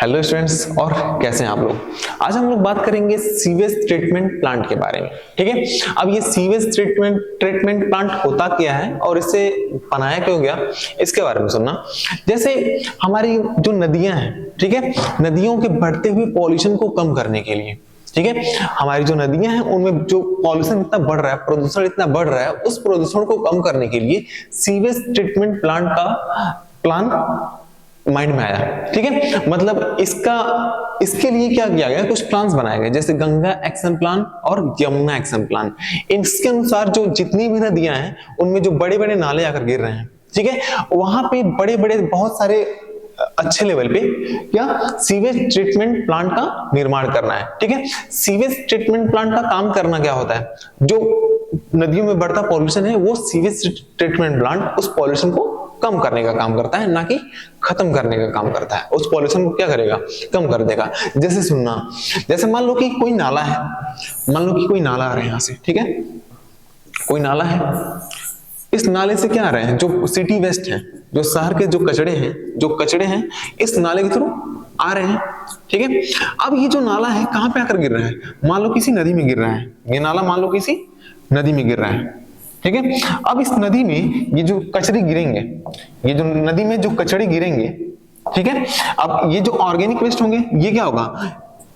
Hello students, और कैसे हैं आप लोग। आज हम लोग बात करेंगे सीवेज ट्रीटमेंट प्लांट के बारे में। ठीक है, अब ये सीवेज ट्रीटमेंट प्लांट होता क्या है और इसे बनाया क्यों गया, इसके बारे में सुनना। जैसे हमारी जो नदियां हैं, ठीक है, नदियों के बढ़ते हुए पॉल्यूशन को कम करने के लिए, ठीक है, हमारी जो नदियां हैं उनमें जो पॉल्यूशन इतना बढ़ रहा है, प्रदूषण इतना बढ़ रहा है, उस प्रदूषण को कम करने के लिए सीवेज ट्रीटमेंट प्लांट का प्लान माइंड में आया। ठीक है, मतलब इसके लिए क्या किया गया, कुछ प्लान्स बनाए गए, जैसे गंगा एक्शन प्लान और यमुना एक्शन प्लान। इसके अनुसार जो जितनी भी नदियां हैं उनमें जो बड़े बड़े नाले आकर गिर रहे हैं, ठीक है, वहां पे बड़े बड़े बहुत सारे अच्छे लेवल पे क्या सीवेज ट्रीटमेंट प्लांट का निर्माण करना है। ठीक है, सीवेज ट्रीटमेंट प्लांट का काम करना क्या होता है, जो नदियों में बढ़ता पॉल्यूशन है वो सीवेज ट्रीटमेंट प्लांट उस पॉल्यूशन को कम करने का काम करता है, ना कि खत्म करने का काम करता है। उस पॉल्यूशन को क्या करेगा, कम कर देगा। जैसे सुनना, जैसे मान लो कि कोई नाला है, मान लो कि कोई नाला आ रहा है यहाँ से, ठीक है, कोई नाला है, इस नाले से क्या आ रहे हैं, जो सिटी वेस्ट है, जो शहर के जो कचड़े हैं इस नाले के थ्रू आ रहे हैं। ठीक है, अब ये जो नाला है कहां पे आकर गिर रहा है, मान लो किसी नदी में गिर रहा है, ये नाला मान लो किसी नदी में गिर रहा है। ठीक है, अब इस नदी में ये जो कचरे गिरेंगे, ये जो नदी में जो कचड़े गिरेंगे, ठीक है, अब ये जो ऑर्गेनिक वेस्ट होंगे ये क्या होगा,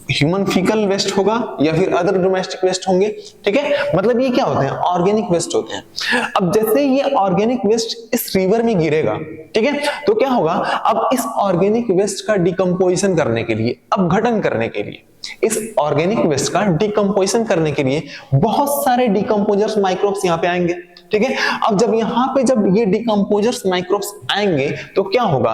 ह्यूमन फीकल वेस्ट होगा या फिर अदर डोमेस्टिक वेस्ट होंगे। ठीक है, मतलब ये क्या होते हैं, ऑर्गेनिक वेस्ट होते हैं। अब जैसे ये ऑर्गेनिक वेस्ट इस रिवर में गिरेगा, ठीक है, तो क्या होगा, अब इस ऑर्गेनिक वेस्ट का डिकम्पोजिशन करने के लिए, अपघटन करने के लिए, इस ऑर्गेनिक वेस्ट का डिकम्पोजिशन करने के लिए बहुत सारे डिकम्पोजर्स माइक्रोब्स यहाँ पे आएंगे। ठीक है, अब जब ये डिकम्पोजर्स माइक्रोब्स आएंगे तो क्या होगा,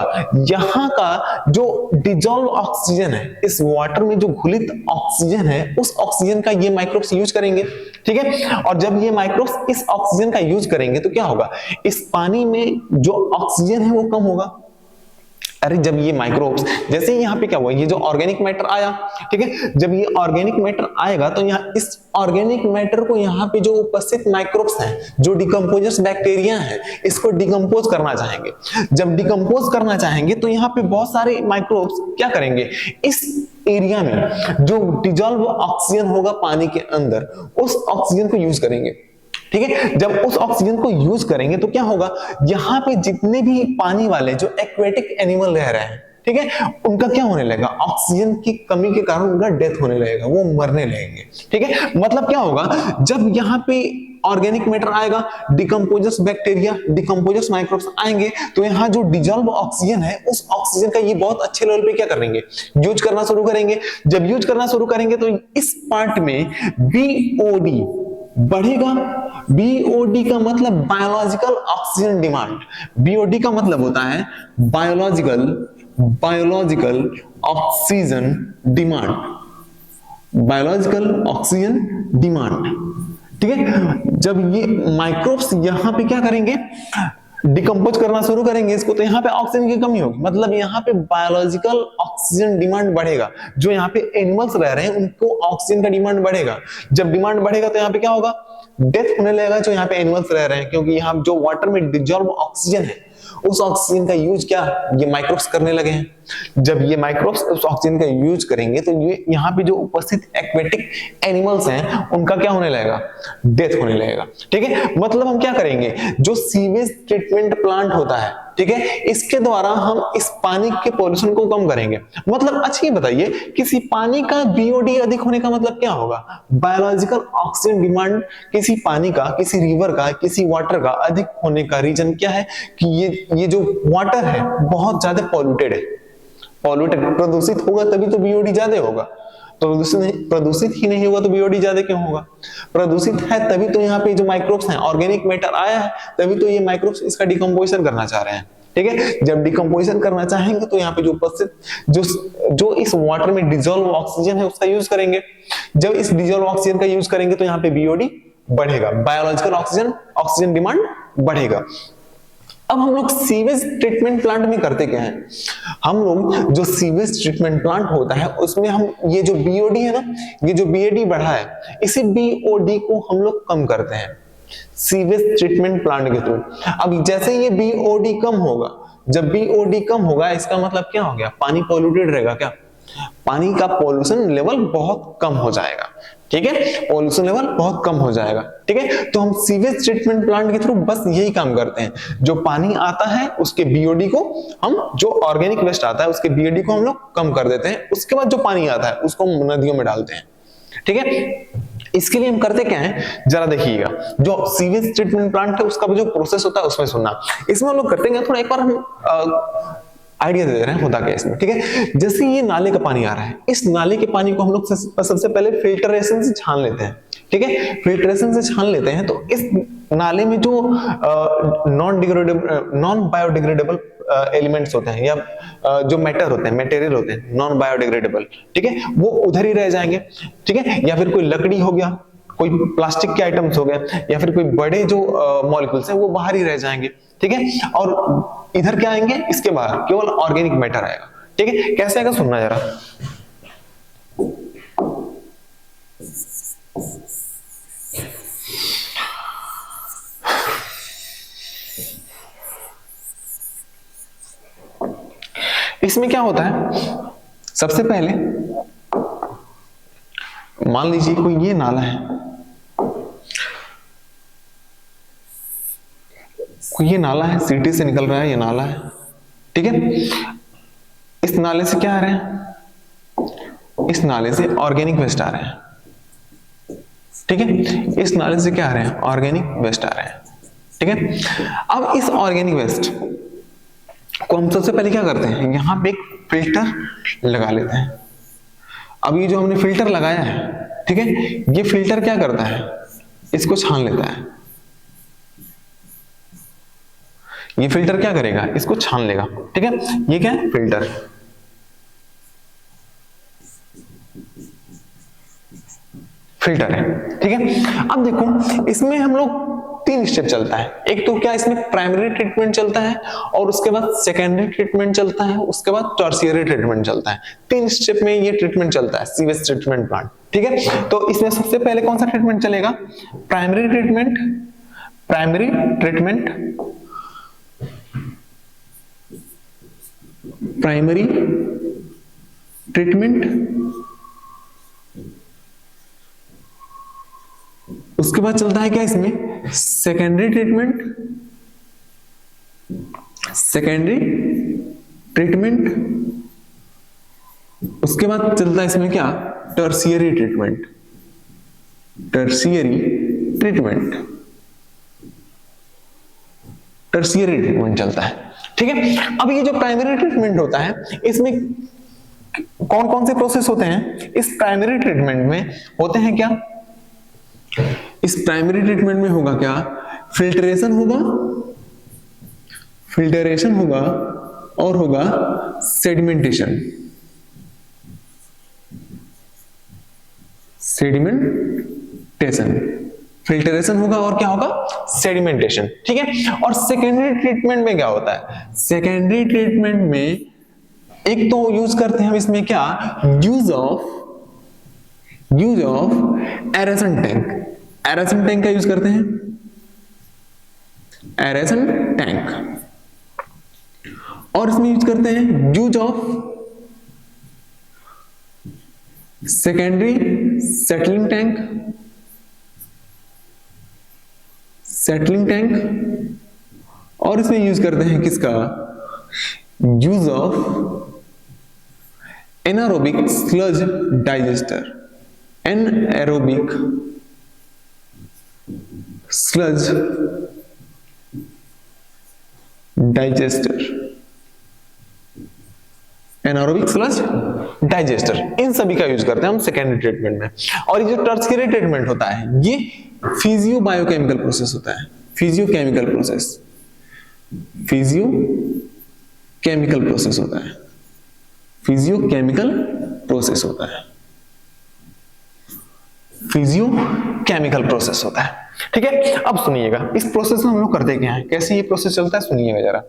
यहाँ का जो डिजॉल्व ऑक्सीजन है, इस वाटर में जो घुलित ऑक्सीजन है, उस ऑक्सीजन का ये माइक्रोब्स यूज करेंगे। ठीक है, और जब ये माइक्रोब्स इस ऑक्सीजन का यूज करेंगे तो क्या होगा, इस पानी में जो ऑक्सीजन है वो कम होगा। अरे जब ये माइक्रोब्स, जैसे यहाँ पे क्या हुआ, ये जो ऑर्गेनिक मैटर आया, ठीक है, जब ये ऑर्गेनिक मैटर आएगा तो यहाँ इस ऑर्गेनिक मैटर को यहाँ पे जो उपस्थित माइक्रोब्स हैं, जो डिकम्पोजर्स बैक्टीरिया हैं, इसको डिकम्पोज करना चाहेंगे। जब डिकम्पोज करना चाहेंगे तो यहाँ पे बहुत सारे माइक्रोब्स क्या करेंगे, इस एरिया में जो डिजॉल्व ऑक्सीजन होगा पानी के अंदर, उस ऑक्सीजन को यूज करेंगे। ठीक है, जब उस ऑक्सीजन को यूज करेंगे तो क्या होगा, यहाँ पे जितने भी पानी वाले जो एक्वेटिक एनिमल रह रहे हैं, ठीक है, उनका क्या होने लगेगा, ऑक्सीजन की कमी के कारण उनका डेथ होने लगेगा, वो मरने लगेंगे। ठीक है, मतलब क्या होगा, जब यहाँ पे ऑर्गेनिक मैटर आएगा, डिकम्पोजर्स बैक्टीरिया, डिकम्पोजर्स माइक्रोब्स आएंगे, तो यहाँ जो डिजॉल्व ऑक्सीजन है, उस ऑक्सीजन का ये बहुत अच्छे लेवल पे क्या करेंगे, यूज करना शुरू करेंगे। जब यूज करना शुरू करेंगे तो इस पार्ट में बीओडी बढ़ेगा। बीओडी का मतलब बायोलॉजिकल ऑक्सीजन डिमांड। बीओडी का मतलब होता है biological oxygen demand, biological oxygen demand. ठीक है, जब ये माइक्रोब्स यहाँ पे क्या करेंगे, डिकम्पोज करना शुरू करेंगे इसको, तो यहाँ पे ऑक्सीजन की कमी होगी, मतलब यहाँ पे बायोलॉजिकल ऑक्सीजन डिमांड बढ़ेगा। जो यहाँ पे एनिमल्स रह रहे हैं उनको ऑक्सीजन का डिमांड बढ़ेगा। जब डिमांड बढ़ेगा तो यहाँ पे क्या होगा, डेथ होने लगेगा जो यहाँ पे एनिमल्स रह रहे हैं, क्योंकि यहाँ जो वाटर में डिजॉल्व ऑक्सीजन है, उस ऑक्सीजन का यूज क्या ये माइक्रोब्स करने लगे हैं। जब ये माइक्रोब्स उस ऑक्सीजन का यूज करेंगे तो ये यहाँ पे जो उपस्थित एक्वेटिक एनिमल्स हैं उनका क्या होने लगेगा, डेथ होने लगेगा। ठीक है, मतलब हम क्या करेंगे, जो सीवेज ट्रीटमेंट प्लांट होता है, ठीक है, इसके द्वारा हम इस पानी के पॉल्यूशन को कम करेंगे। मतलब अच्छा ये बताइए, किसी पानी का बीओडी अधिक होने का मतलब क्या होगा, बायोलॉजिकल ऑक्सीजन डिमांड किसी पानी का, किसी रिवर का, किसी वाटर का अधिक होने का रीजन क्या है कि ये जो वाटर है बहुत ज्यादा पॉल्यूटेड है, प्रदूषित होगा तभी तो बीओडी ज्यादा होगा। प्रदूषित ही नहीं होगा तो बीओडी ज्यादा क्यों होगा, प्रदूषित है तभी तो यहाँ पे जो माइक्रोब्स हैं, ऑर्गेनिक मैटर आया है तभी तो ये माइक्रोब्स इसका डिकम्पोजिशन करना चाह रहे हैं। ठीक है, जब डिकम्पोजिशन करना चाहेंगे तो यहाँ पे जो उपस्थित जो इस वाटर में डिजॉल्व ऑक्सीजन है उसका यूज करेंगे। जब इस डिजॉल्व ऑक्सीजन का यूज करेंगे तो यहाँ पे बीओडी बढ़ेगा, बायोलॉजिकल ऑक्सीजन डिमांड बढ़ेगा। अब हम लोग सीवेज ट्रीटमेंट प्लांट में करते क्या है, हम लोग जो सीवेज ट्रीटमेंट प्लांट होता है उसमें हम ये जो बीओडी है ना, ये जो बीओडी बढ़ा है, इसी बीओडी को हम लोग कम करते हैं सीवेज ट्रीटमेंट प्लांट के थ्रू। अब जैसे ये बीओडी कम होगा, जब बीओडी कम होगा इसका मतलब क्या हो गया, पानी पॉल्यूटेड रहेगा क्या, पानी का पॉल्यूशन लेवल बहुत कम हो जाएगा। ठीक है, पॉल्यूशन लेवल बहुत कम हो जाएगा। ठीक है, तो हम सीवेज ट्रीटमेंट प्लांट के थ्रू बस यही काम करते हैं, जो पानी आता है उसके बीओडी को हम, जो ऑर्गेनिक वेस्ट आता है उसके बीओडी को हम लोग कम कर देते हैं, उसके बाद जो पानी आता है उसको हम नदियों में डालते हैं। ठीक है, इसके लिए हम करते क्या है, जरा देखिएगा, जो सीवेज ट्रीटमेंट प्लांट है उसका जो प्रोसेस होता है उसमें सुनना। इसमें हम लोग करते हैं थोड़ा, एक बार हम आइडिया दे रहे हैं होता क्या इसमें। ठीक है, जैसे ये नाले का पानी आ रहा है, इस नाले के पानी को हम लोग सबसे पहले फिल्टरेशन से छान लेते हैं। ठीक है, फिल्टरेशन से छान लेते हैं तो इस नाले में जो नॉन बायोडिग्रेडेबल एलिमेंट्स होते हैं या जो मैटर होते हैं, मटेरियल होते हैं नॉन बायोडिग्रेडेबल, ठीक है, वो उधर ही रह जाएंगे। ठीक है, या फिर कोई लकड़ी हो गया, कोई प्लास्टिक के आइटम्स हो गए, या फिर कोई बड़े जो मॉलिक्यूल्स हैं वो बाहर ही रह जाएंगे। ठीक है, और इधर क्या आएंगे, इसके बाहर केवल ऑर्गेनिक मैटर आएगा। ठीक है, कैसे आएगा सुनना जरा। इसमें क्या होता है, सबसे पहले मान लीजिए कोई ये नाला है, कोई ये नाला है, सिटी से निकल रहा है ये नाला है। ठीक है, इस नाले से क्या आ रहे हैं, इस नाले से ऑर्गेनिक वेस्ट आ रहे हैं। ठीक है, इस नाले से क्या आ रहे हैं, ऑर्गेनिक वेस्ट आ रहे हैं। ठीक है, अब इस ऑर्गेनिक वेस्ट को हम सबसे पहले क्या करते हैं, यहां पे एक फिल्टर लगा लेते हैं। अब ये जो हमने फिल्टर लगाया है, ठीक है, ये फिल्टर क्या करता है, इसको छान लेता है। ये फिल्टर क्या करेगा, इसको छान लेगा। ठीक है, ये क्या है, फिल्टर। फिल्टर है। ठीक है, अब देखो इसमें हम लोग 3 स्टेप चलता है। एक तो क्या, इसमें प्राइमरी ट्रीटमेंट चलता है, और उसके बाद सेकेंडरी ट्रीटमेंट चलता है, उसके बाद टर्शियरी ट्रीटमेंट चलता है। 3 स्टेप में ये ट्रीटमेंट चलता है, सीवेज ट्रीटमेंट प्लांट। ठीक है, तो इसमें सबसे पहले कौन सा ट्रीटमेंट चलेगा, primary treatment. Primary treatment, primary treatment, उसके बाद चलता है क्या इसमें, सेकेंडरी ट्रीटमेंट। सेकेंडरी ट्रीटमेंट, उसके बाद चलता है इसमें क्या, tertiary treatment. Tertiary treatment, tertiary treatment चलता है। ठीक है, अब ये जो प्राइमरी ट्रीटमेंट होता है, इसमें कौन कौन से प्रोसेस होते हैं, इस प्राइमरी ट्रीटमेंट में होते हैं क्या, इस प्राइमरी ट्रीटमेंट में होगा क्या, फिल्टरेशन होगा, फिल्टरेशन होगा, और होगा सेडिमेंटेशन। सेडिमेंटेशन, फिल्टरेशन होगा और क्या होगा, सेडिमेंटेशन। ठीक है, और सेकेंडरी ट्रीटमेंट में क्या होता है, सेकेंडरी ट्रीटमेंट में एक तो यूज करते हैं हम इसमें क्या, use of aeration tank. Aeration tank का यूज करते हैं, एरेशन टैंक। और इसमें यूज करते हैं use of secondary settling tank. Settling tank, और इसमें यूज करते हैं किसका, use of anaerobic sludge digester. Anaerobic sludge digester, anaerobic sludge digester, इन सभी का यूज करते हैं हम सेकेंडरी ट्रीटमेंट में। और ये जो टर्शियरी ट्रीटमेंट होता है, ये फिजियो बायोकेमिकल प्रोसेस होता है। Physio chemical process, physio chemical process होता है, फिजियो केमिकल प्रोसेस होता है, फिजियो केमिकल प्रोसेस होता है। ठीक है, अब सुनिएगा इस प्रोसेस में हम लोग करते क्या है, कैसे ये प्रोसेस चलता है, सुनिएगा जरा।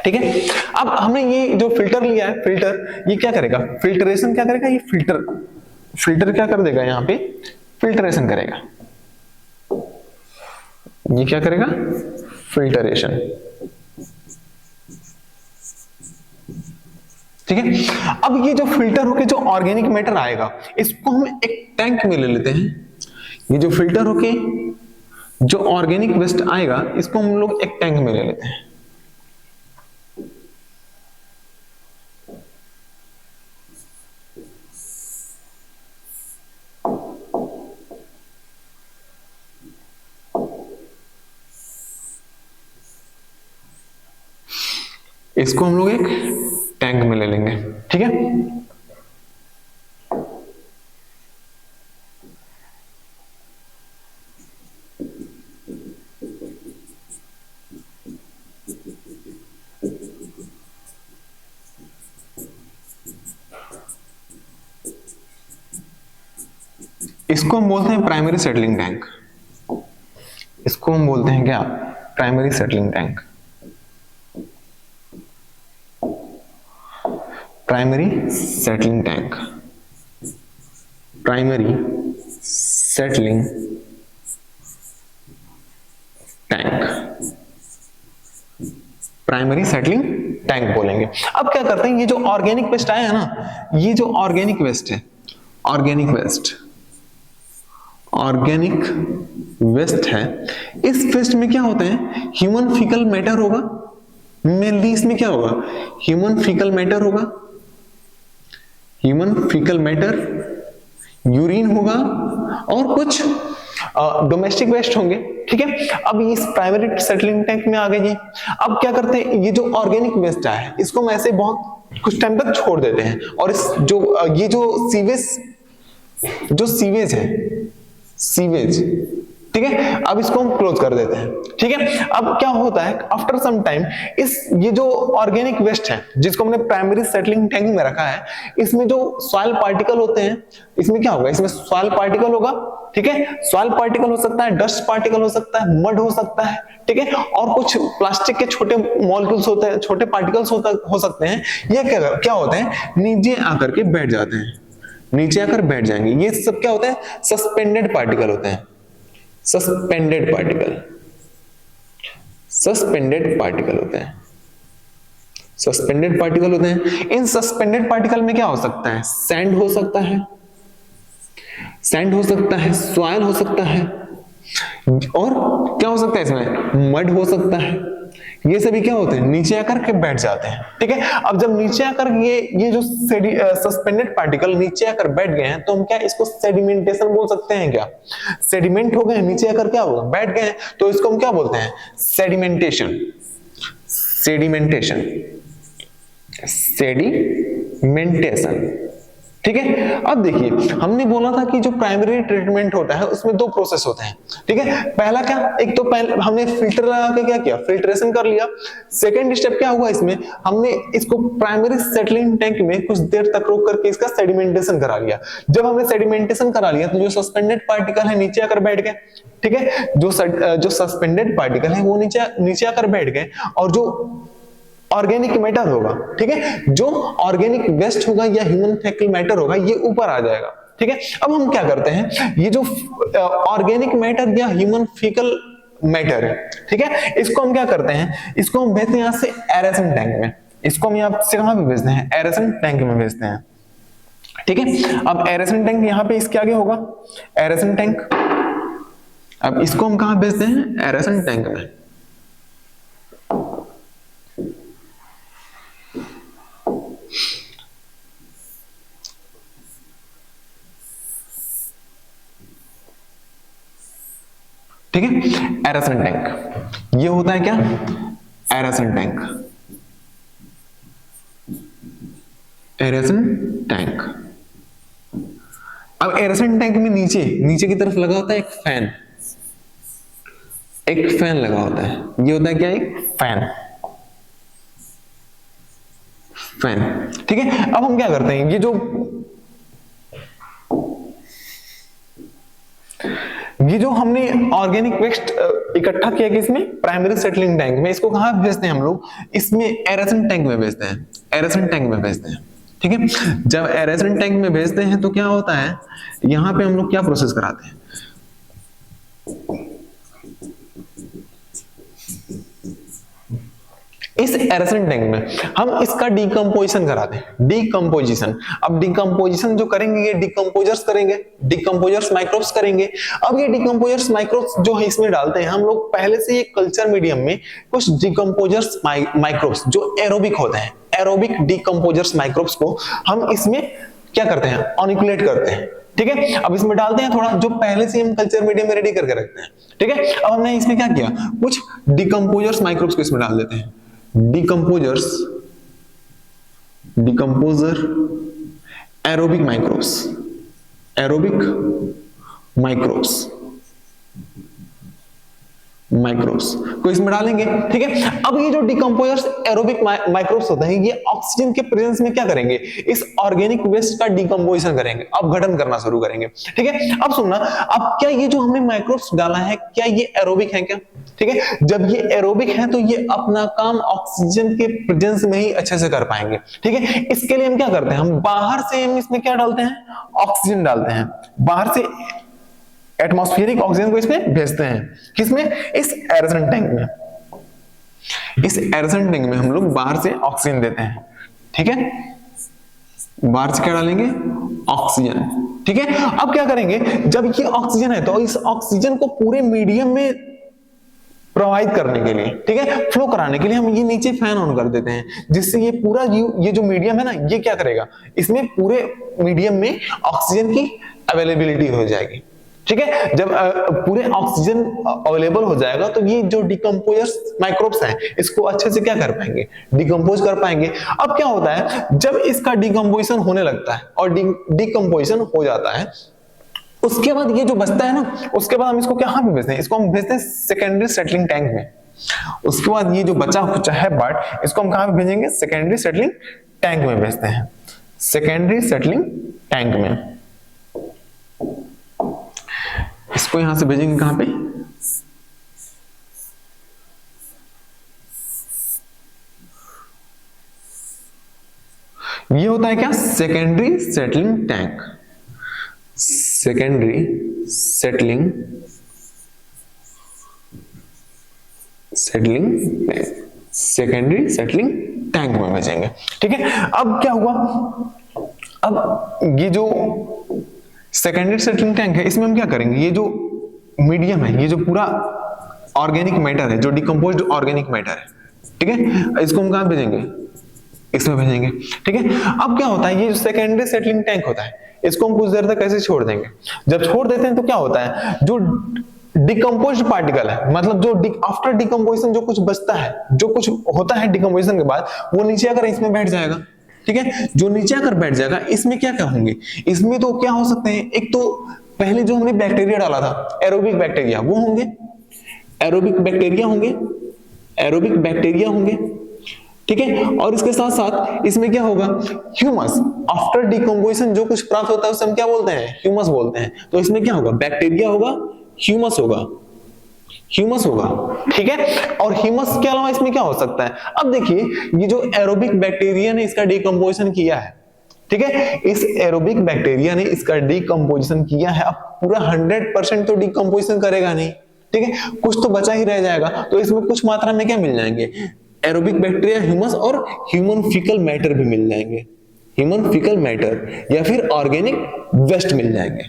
ठीक है, अब हमने ये जो फिल्टर लिया है, फिल्टर ये क्या करेगा, फिल्टरेशन क्या करेगा, ये फिल्टर क्या कर देगा, यहां पे फिल्टरेशन करेगा। ये क्या करेगा, फिल्टरेशन। ठीक है। अब ये जो फिल्टर होके जो ऑर्गेनिक मैटर आएगा इसको हम एक टैंक में ले लेते हैं। ये जो फिल्टर होके जो ऑर्गेनिक वेस्ट आएगा इसको हम लोग एक टैंक में ले लेते हैं। इसको हम लोग एक टैंक में ले लेंगे, ठीक है। इसको हम बोलते हैं प्राइमरी सेटलिंग टैंक। इसको हम बोलते हैं क्या? Primary settling tank. Primary settling tank, primary settling tank, primary settling tank बोलेंगे। अब क्या करते हैं, ये जो ऑर्गेनिक वेस्ट आया है ना, ये जो ऑर्गेनिक वेस्ट है, ऑर्गेनिक वेस्ट, ऑर्गेनिक वेस्ट है, इस वेस्ट में क्या होता है? ह्यूमन फीकल मैटर होगा। मेनली इसमें क्या होगा? ह्यूमन फीकल मैटर होगा, ह्यूमन फीकल मैटर, यूरिन होगा और कुछ डोमेस्टिक वेस्ट होंगे, ठीक है। अब इस प्राइमरी सेटलिंग टैंक में आ गए जी। अब क्या करते हैं, ये जो ऑर्गेनिक वेस्ट है इसको हम ऐसे बहुत कुछ टाइम तक छोड़ देते हैं और इस जो ये जो सीवेज है, सीवेज, ठीक है, अब इसको हम क्लोज कर देते हैं, ठीक है। अब क्या होता है, आफ्टर सम टाइम ये जो ऑर्गेनिक वेस्ट है जिसको हमने प्राइमरी सेटलिंग टैंक में रखा है, इसमें जो सॉइल पार्टिकल होते हैं, इसमें क्या होगा? इसमें सॉइल पार्टिकल होगा, ठीक है। सॉइल पार्टिकल हो सकता है, डस्ट पार्टिकल हो सकता है, मड हो सकता है, ठीक है, और कुछ प्लास्टिक के छोटे मॉलिक्यूल्स होते हैं, छोटे पार्टिकल्स हो सकते हैं। ये क्या होते हैं? नीचे आकर के बैठ जाते हैं, नीचे आकर बैठ जाएंगे। ये सब क्या होता है? सस्पेंडेड पार्टिकल होते हैं, सस्पेंडेड पार्टिकल, सस्पेंडेड पार्टिकल होते हैं, सस्पेंडेड पार्टिकल होते हैं। इन सस्पेंडेड पार्टिकल में क्या हो सकता है? सैंड हो सकता है, सैंड हो सकता है, सॉइल हो सकता है, और क्या हो सकता है? इसमें मड हो सकता है। ये सभी क्या होते हैं? नीचे आकर के बैठ जाते हैं, ठीक है। अब जब नीचे आकर ये जो सस्पेंडेड पार्टिकल नीचे आकर बैठ गए हैं तो हम क्या इसको सेडिमेंटेशन बोल सकते हैं? क्या सेडिमेंट हो गए, नीचे आकर क्या होगा? बैठ गए, तो इसको हम क्या बोलते हैं? सेडिमेंटेशन, सेडिमेंटेशन, सेडिमेंटेशन, ठीक है। अब देखिए, हमने बोला था कि जो प्राइमरी ट्रीटमेंट होता है उसमें दो प्रोसेस होते हैं, ठीक है। पहला क्या? एक तो पहले हमने फिल्टर लगा के क्या किया? फिल्ट्रेशन कर लिया। सेकंड स्टेप क्या हुआ इसमें? हमने इसको प्राइमरी सेटलिंग टैंक में कुछ देर तक रोक करके इसका सेडिमेंटेशन करा लिया। जब हमने सेडिमेंटेशन करा लिया तो जो सस्पेंडेड पार्टिकल है नीचे आकर बैठ गए, ठीक है। जो सस्पेंडेड पार्टिकल है वो नीचे आकर बैठ गए, और जो ऑर्गेनिक मैटर होगा, ठीक है, जो ऑर्गेनिक वेस्ट होगा या ह्यूमन फीकल मैटर होगा, ये ऊपर आ जाएगा, ठीक है। अब हम क्या करते हैं, ये जो ऑर्गेनिक मैटर या ह्यूमन फीकल मैटर है, ठीक है, इसको हम क्या करते हैं? इसको हम भेजते हैं यहां से एरेसन टैंक में। इसको हम यहां से कहां पे भेजते हैं? एरेसन टैंक में भेजते हैं, ठीक है। अब एरेसन टैंक यहां पे इसके आगे होगा एरेसन टैंक। अब इसको हम कहां भेजते हैं? एरेसन टैंक में। ठीक है, एरेसन टैंक ये होता है क्या? Aeration tank, aeration tank. अब एरेसन टैंक में नीचे की तरफ लगा होता है एक फैन, एक फैन लगा होता है। ये होता है क्या? एक फैन, फैन, ठीक है। अब हम क्या करते हैं, ये जो हमने ऑर्गेनिक वेस्ट इकट्ठा किया कि इसमें प्राइमरी सेटलिंग टैंक में, इसको कहां भेजते हैं हम लोग? इसमें एरेसन टैंक में भेजते हैं, एरेसन टैंक में भेजते हैं, ठीक है। जब एरेसन टैंक में भेजते हैं तो क्या होता है, यहां पे हम लोग क्या प्रोसेस कराते हैं? इस एरेशन टैंक में हम इसका डिकम्पोजिशन कराते हैं, डिकम्पोजिशन। अब डिकम्पोजिशन जो करेंगे ये डिकम्पोजर्स करेंगे, डिकम्पोजर्स माइक्रोब्स करेंगे। अब ये डिकम्पोजर्स माइक्रोब्स जो है इसमें डालते हैं हम लोग पहले से ये कल्चर मीडियम में कुछ डिकम्पोजर्स माइक्रोब्स जो एरोबिक होते हैं, एरोबिक डिकम्पोजर्स माइक्रोब्स को हम इसमें क्या करते हैं, ऑनिकुलेट करते हैं। ठीक है, अब इसमें डालते हैं थोड़ा जो पहले से हम कल्चर मीडियम में रेडी करके रखते हैं। ठीक है, अब हमने इसमें क्या किया, कुछ डिकम्पोजर्स माइक्रोब्स को इसमें डाल देते हैं, डिकम्पोजर एरोबिक माइक्रोब्स को इसमें डालेंगे। ठीक है, अब ये जो डिकम्पोजर्स एरोबिक माइक्रोब्स होते हैं ये ऑक्सीजन के प्रेजेंस में क्या करेंगे, इस ऑर्गेनिक वेस्ट का डिकम्पोजिशन करेंगे, अपघटन करना शुरू करेंगे। ठीक है, अब सुनना, अब क्या ये जो हमने माइक्रोब्स डाला है क्या ये एरोबिक है क्या? ठीक है, जब ये एरोबिक है तो ये अपना काम ऑक्सीजन के प्रेजेंस में ही अच्छे से कर पाएंगे। ठीक है, इसके लिए हम क्या करते हैं, हम बाहर से हम इसमें क्या डालते हैं, ऑक्सीजन डालते हैं, बाहर से एटमॉस्फेरिक ऑक्सीजन को इसमें भेजते हैं, किसमें, इस एरेशन टैंक में। इस एरेशन टैंक में हम लोग बाहर से ऑक्सीजन देते हैं। ठीक है, बाहर से क्या डालेंगे, ऑक्सीजन। ठीक है, अब क्या करेंगे, जब ये ऑक्सीजन है तो इस ऑक्सीजन को पूरे मीडियम में प्रोवाइड करने के लिए, ठीक है, फ्लो कराने के लिए हम ये नीचे फैन ऑन कर देते हैं, जिससे ये पूरा ये जो मीडियम है ना ये क्या करेगा, इसमें पूरे मीडियम में ऑक्सीजन की अवेलेबिलिटी हो जाएगी। ठीक है, जब पूरे ऑक्सीजन अवेलेबल हो जाएगा तो ये जो डिकम्पोजर्स माइक्रोब्स हैं इसको अच्छे से क्या कर पाएंगे, डिकम्पोज कर पाएंगे। अब क्या होता है, जब इसका डिकम्पोजिशन होने लगता है और डिकम्पोजिशन हो जाता है, उसके बाद ये जो बचता है ना, उसके बाद हम इसको कहाँ पे भेजते हैं, इसको हम भेजते हैं सेकेंडरी सेटलिंग टैंक में। उसके बाद ये जो बचा कुछ है पार्ट, इसको हम कहाँ पे भेजेंगे, सेकेंडरी सेटलिंग टैंक में भेजते हैं, सेकेंडरी सेटलिंग टैंक में। इसको यहां से भेजेंगे कहां पे, ये होता है क्या, secondary settling tank, secondary settling tank में भेजेंगे। ठीक है, अब क्या हुआ, अब ये जो सेकेंडरी सेटलिंग टैंक है इसमें हम क्या करेंगे, ये जो मीडियम है, ये जो पूरा ऑर्गेनिक मैटर है, जो डिकम्पोज्ड ऑर्गेनिक मैटर है, ठीक है, इसको हम कहां भेजेंगे, इसमें भेजेंगे। ठीक है, अब क्या होता है, ये जो सेकेंडरी सेटलिंग टैंक होता है इसको हम कुछ देर तक ऐसे छोड़ देंगे। जब छोड़ देते हैं तो क्या होता है, जो डिकम्पोज्ड पार्टिकल है, मतलब जो आफ्टर डिकम्पोजिशन जो कुछ बचता है, जो कुछ होता है डिकम्पोजिशन के बाद, वो नीचे आकर इसमें बैठ जाएगा। ठीक है, जो नीचे आकर बैठ जाएगा, इसमें क्या क्या होंगे, इसमें तो क्या हो सकते हैं, एक तो पहले जो हमने बैक्टीरिया डाला था एरोबिक बैक्टीरिया, वो होंगे, एरोबिक बैक्टीरिया होंगे। ठीक है, और इसके साथ साथ इसमें क्या होगा, ह्यूमस, आफ्टर डिकम्पोजिशन जो कुछ प्राप्त होता है उसे हम क्या बोलते हैं, ह्यूमस बोलते हैं। तो इसमें क्या होगा, बैक्टीरिया होगा, ह्यूमस होगा। ठीक है, और ह्यूमस के अलावा इसमें क्या हो सकता है, अब देखिए ये जो एरोबिक बैक्टीरिया ने इसका डिकम्पोजिशन किया है, ठीक है, इस एरोबिक बैक्टीरिया ने इसका डिकम्पोजिशन किया है, अब पूरा 100% तो डिकम्पोजिशन करेगा नहीं, ठीक है, कुछ तो बचा ही रह जाएगा, तो इसमें कुछ मात्रा में क्या मिल जाएंगे, एरोबिक बैक्टीरिया, ह्यूमस और ह्यूमन फीकल मैटर भी मिल जाएंगे, ह्यूमन फीकल मैटर या फिर ऑर्गेनिक वेस्ट मिल जाएंगे,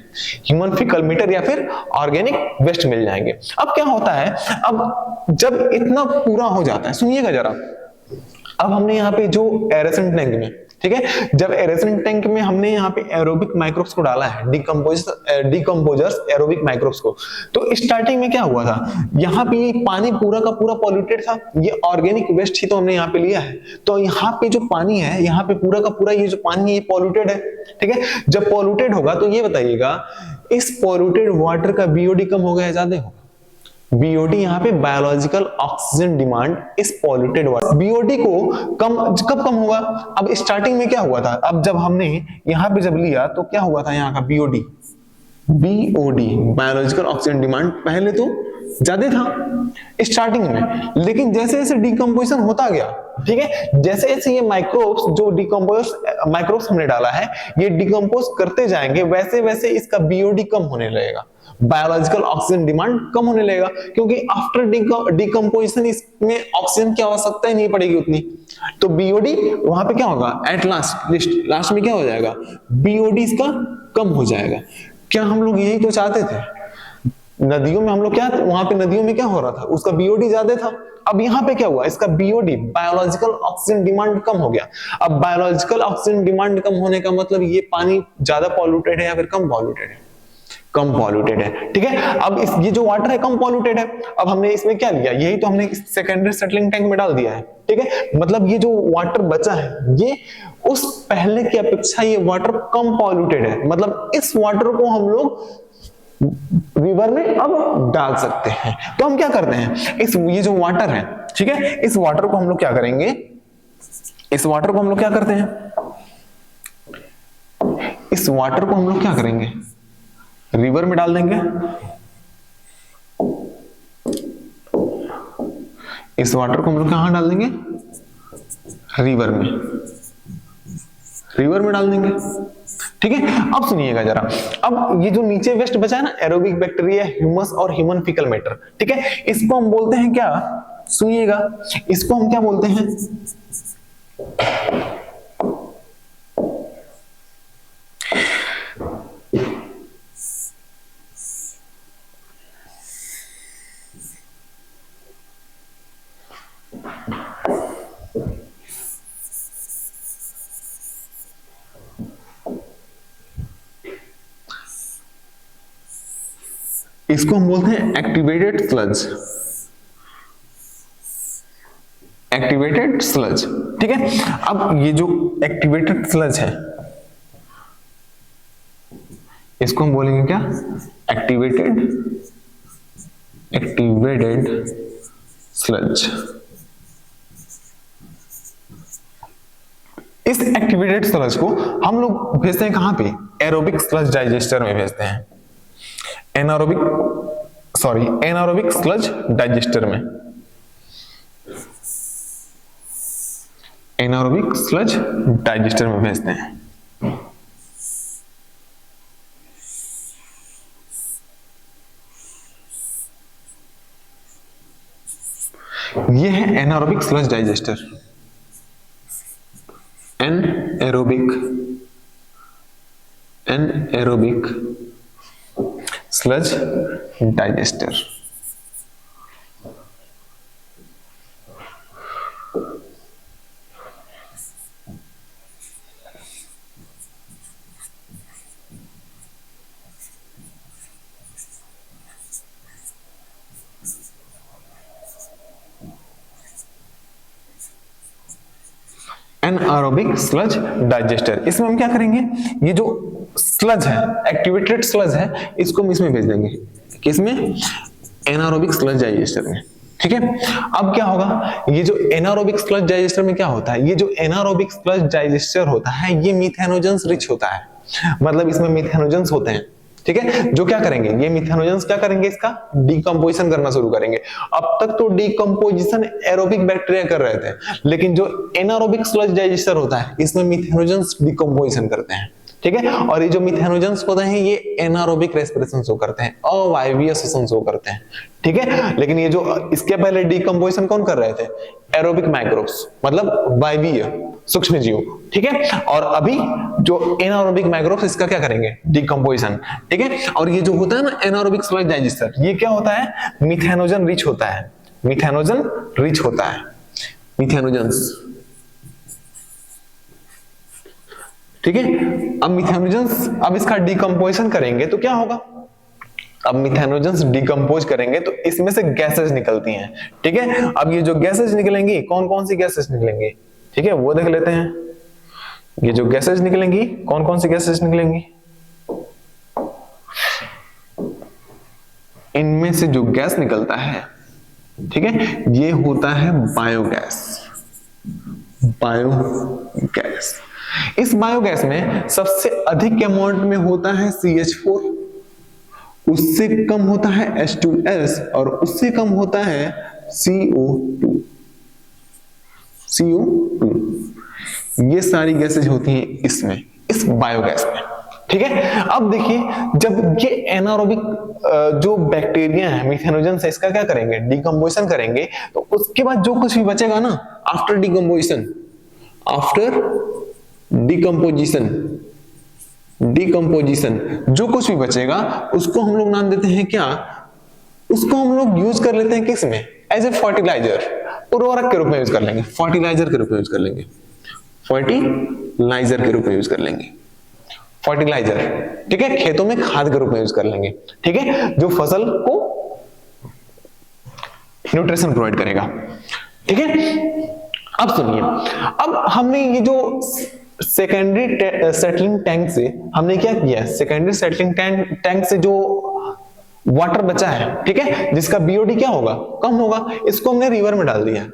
ह्यूमन फीकल मैटर या फिर ऑर्गेनिक वेस्ट मिल जाएंगे। अब क्या होता है, अब जब इतना पूरा हो जाता है, सुनिएगा जरा, अब हमने यहाँ पे जो एरेशन टैंक में, ठीक है, जब एरेशन टैंक में हमने यहाँ पे एरोबिक माइक्रोब्स को डाला है, डिकम्पोजर्स एरोबिक माइक्रोब्स को, तो स्टार्टिंग में क्या हुआ था, यहाँ पे पानी पूरा का पूरा पॉल्यूटेड था, ये ऑर्गेनिक वेस्ट ही तो हमने यहाँ पे लिया है, तो यहाँ पे जो पानी है, यहाँ पे पूरा का पूरा ये जो पानी है ये पॉल्यूटेड है। ठीक है, जब पॉल्यूटेड होगा तो ये बताइएगा, इस पॉल्यूटेड वाटर का बीओडी कम होगा या ज्यादा होगा, बीओडी यहाँ पे बायोलॉजिकल ऑक्सीजन डिमांड इस पॉल्यूटेड वाटर, बीओडी को कब कम होगा, अब स्टार्टिंग में क्या हुआ था, अब जब हमने यहाँ पे जब लिया तो क्या हुआ था, यहाँ का बीओडी बायोलॉजिकल ऑक्सीजन डिमांड पहले तो ज्यादा था स्टार्टिंग में, लेकिन जैसे जैसे डिकम्पोजिशन होता गया ठीक है। जैसे जैसे ये माइक्रोब्स जो डिकम्पोज माइक्रोब्स हमने डाला है ये डिकम्पोज करते जाएंगे वैसे वैसे इसका बीओडी कम होने लगेगा, बायोलॉजिकल ऑक्सीजन डिमांड कम होने लगेगा, क्योंकि आफ्टर डिकम्पोजिशन इसमें ऑक्सीजन की आवश्यकता ही नहीं पड़ेगी उतनी। तो बीओडी वहां पे क्या होगा, एट लास्ट में क्या हो जाएगा, बीओडी इसका कम हो जाएगा। क्या हम लोग यही तो चाहते थे? नदियों में हम लोग क्या, वहां पे नदियों में क्या हो रहा था, उसका बीओडी ज्यादा था। अब यहाँ पे क्या हुआ, इसका बीओडी बायोलॉजिकल ऑक्सीजन डिमांड कम हो गया। अब बायोलॉजिकल ऑक्सीजन डिमांड कम होने का मतलब ये पानी ज्यादा पॉल्यूटेड है या फिर कम पॉल्यूटेड है, कम पॉल्यूटेड है, ठीक है। अब ये जो वाटर है कम पॉल्यूटेड है। अब हमने इसमें क्या लिया, यही तो हमने सेकेंडरी सेटलिंग टैंक में डाल दिया है, ठीक है। मतलब ये जो वाटर बचा है ये उस पहले की अपेक्षा ये वाटर कम पॉल्यूटेड है, मतलब इस वाटर को हम लोग रिवर में अब डाल सकते हैं। तो हम क्या करते हैं, ये जो वाटर है, ठीक है, इस वाटर को हम लोग क्या करेंगे, इस वाटर को हम लोग क्या करते हैं, इस वाटर को हम लोग क्या करेंगे, रिवर में डाल देंगे। इस वाटर को हम लोग कहां डाल देंगे, रिवर में, रिवर में डाल देंगे, ठीक है। अब सुनिएगा जरा, अब ये जो नीचे वेस्ट बचा है ना, एरोबिक बैक्टीरिया, ह्यूमस और ह्यूमन फीकल मैटर, ठीक है, इसको हम बोलते हैं क्या, सुनिएगा, इसको हम क्या बोलते हैं, इसको हम बोलते हैं एक्टिवेटेड स्लज, एक्टिवेटेड स्लज, ठीक है। अब ये जो एक्टिवेटेड स्लज है इसको हम बोलेंगे क्या, एक्टिवेटेड स्लज। इस एक्टिवेटेड स्लज को हम लोग भेजते हैं कहां पे, एरोबिक स्लज डाइजेस्टर में भेजते हैं, एनारोबिक स्लज डाइजेस्टर में, एनारोबिक स्लज डाइजेस्टर में भेजते हैं। ये है anaerobic sludge digester, anaerobic sludge digester. Anaerobic sludge digester, इसमें हम क्या करेंगे, ये जो स्लज है, एक्टिवेटेड स्लज है, इसको हम इसमें भेज देंगे, किसमें, एनारोबिक स्लज डाइजेस्टर में, ठीक है। अब क्या होगा, ये जो एनारोबिक स्लज डाइजेस्टर में क्या होता है, ये जो एनारोबिक स्लज डाइजेस्टर होता है ये मिथेनोजेंस रिच होता है, मतलब इसमें मिथेनोजेंस होते हैं, ठीक है, जो क्या करेंगे, ये मिथेनोजेंस क्या करेंगे, इसका डिकम्पोजिशन करना शुरू करेंगे। अब तक तो डिकम्पोजिशन एरोबिक बैक्टीरिया कर रहे थे, लेकिन जो एनारोबिक स्लज डाइजेस्टर होता है इसमें मिथेनोजेंस डिकम्पोजिशन करते हैं, ठीक है। और ये जो मिथेनोजेंस होते हैं ये एनारोबिक रेस्पिरेशन शो करते हैं, अवायवीय श्वसन शो करते हैं, ठीक है। लेकिन ये जो इसके पहले डिकम्पोजिशन कौन कर रहे थे, एरोबिक माइक्रोब्स, मतलब वायवीय सूक्ष्म जीव, ठीक है। और अभी जो एनारोबिक माइक्रोब्स इसका क्या करेंगे, डिकम्पोजिशन, ठीक है। और ये जो होता है ना एनारोबिक स्लज डाइजेस्टर, ये क्या होता है, मिथेनोजन रिच होता है, मिथेनोजन रिच होता है, मिथेनोजेंस, ठीक है। अब मिथेनोजेंस, अब इसका डिकम्पोजिशन करेंगे तो क्या होगा, अब मिथेनोजेंस डिकम्पोज करेंगे तो इसमें से गैसेस निकलती हैं, ठीक है। अब ये जो गैसेस निकलेंगी, कौन कौन सी गैसेस निकलेंगी, ठीक है, वो देख लेते हैं। ये जो गैसेस निकलेंगी, कौन कौन सी गैसेस निकलेंगी, इनमें से जो गैस निकलता है, ठीक है, ये होता है बायोगैस, बायोगैस। इस बायोगैस में सबसे अधिक अमाउंट में होता है CH4, उससे कम होता है H2S और उससे कम होता है CO2, CO2, ये सारी गैसेज होती हैं इसमें, इस बायोगैस में। ठीक है, अब देखिए जब ये एनारोबिक जो बैक्टीरिया है मिथेनोजेंस है, इसका क्या करेंगे, डिकम्पोजिशन करेंगे, तो उसके बाद जो कुछ भी बचेगा ना आफ्टर डिकम्पोजिशन, डिकम्पोजिशन जो कुछ भी बचेगा उसको हम लोग नाम देते हैं क्या, उसको हम लोग यूज कर लेते हैं किस में, एज ए फर्टिलाइजर, उर्वरक के रूप में यूज कर लेंगे, फर्टिलाइजर के रूप में यूज कर लेंगे, फर्टिलाइजर के रूप में यूज कर लेंगे, फर्टिलाइजर। ठीक है, खेतों में खाद के रूप में यूज कर लेंगे। ठीक है, जो फसल को न्यूट्रिशन प्रोवाइड करेगा। ठीक है, अब सुनिए, अब हमने ये जो सेकेंडरी सेटलिंग टैंक से हमने क्या किया, सेकेंडरी सेटलिंग टैंक से जो वाटर बचा है, ठीक है, जिसका बीओडी क्या होगा, कम होगा, इसको हमने रिवर में डाल दिया।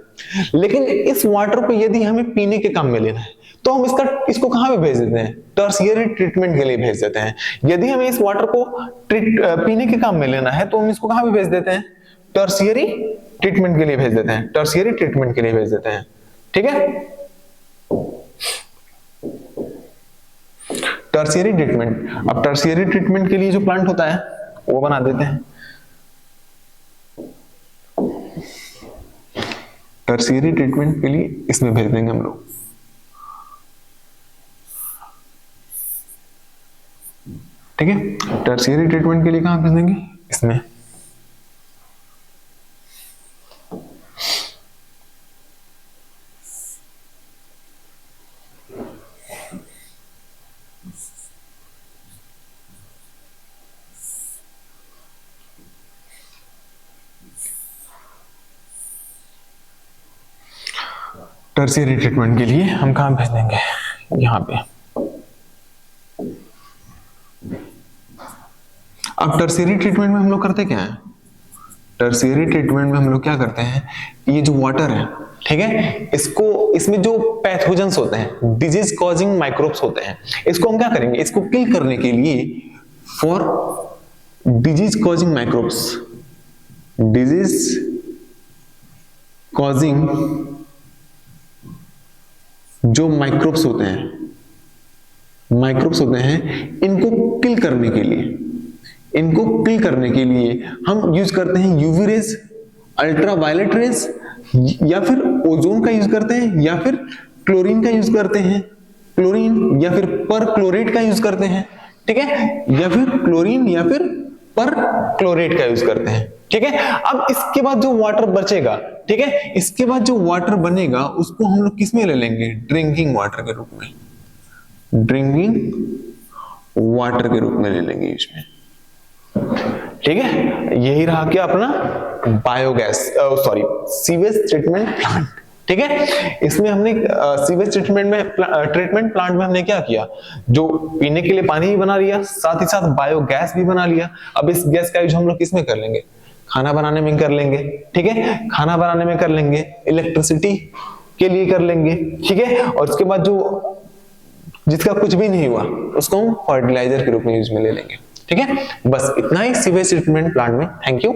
लेकिन इस वाटर को यदि हमें पीने के काम में लेना है तो हम इसको कहां पे भेज देते हैं, टर्शियरी ट्रीटमेंट के लिए भेज देते हैं। यदि हमें इस वाटर को पीने के काम में लेना है तो हम इसको कहां पे भेज देते हैं, टर्शियरी ट्रीटमेंट के लिए भेज देते हैं, टर्शियरी ट्रीटमेंट के लिए भेज देते हैं। ठीक है, टर्शियरी ट्रीटमेंट। अब टर्शियरी ट्रीटमेंट के लिए जो प्लांट होता है वो बना देते हैं, टर्शियरी ट्रीटमेंट के लिए इसमें भेज देंगे हम लोग। ठीक है, टर्शियरी ट्रीटमेंट के लिए कहां भेज देंगे, इसमें। टर्शियरी ट्रीटमेंट के लिए हम कहां भेज देंगे, यहां पे। अब टर्शियरी ट्रीटमेंट में हम लोग करते क्या है, टर्शियरी ट्रीटमेंट में हम लोग क्या करते हैं, ये जो वाटर है, ठीक है, इसमें जो पैथोजेंस होते हैं, डिजीज कॉजिंग माइक्रोब्स होते हैं, इसको हम क्या करेंगे, इसको किल करने के लिए, for disease causing microbes, disease causing जो माइक्रोब्स होते हैं, इनको किल करने के लिए हम यूज करते हैं यूवी रेज, अल्ट्रावायलेट रेज, या फिर ओजोन का यूज करते हैं, या फिर क्लोरीन का यूज करते हैं, क्लोरीन या फिर पर क्लोरेट का यूज करते हैं। ठीक है, या फिर क्लोरीन या फिर पर क्लोरेट का यूज करते हैं। ठीक है, अब इसके बाद जो वाटर बचेगा, ठीक है, इसके बाद जो वाटर बनेगा उसको हम लोग किस में ले लेंगे, ड्रिंकिंग वाटर के रूप में, ड्रिंकिंग वाटर के रूप में ले लेंगे इसमें। ठीक है, यही रहा क्या अपना biogas, sorry, sewage treatment plant. ठीक है, इसमें हमने सीवेज ट्रीटमेंट प्लांट में हमने क्या किया, जो पीने के लिए पानी भी बना लिया, साथ ही साथ बायोगैस भी बना लिया। अब इस गैस का यूज हम लोग किस में कर लेंगे, खाना बनाने में कर लेंगे। ठीक है, खाना बनाने में कर लेंगे, इलेक्ट्रिसिटी के लिए कर लेंगे। ठीक है, और उसके बाद जो जिसका कुछ भी नहीं हुआ उसको हम फर्टिलाइजर के रूप में यूज में ले लेंगे। ठीक है, बस इतना ही सीवेज ट्रीटमेंट प्लांट में। Thank you.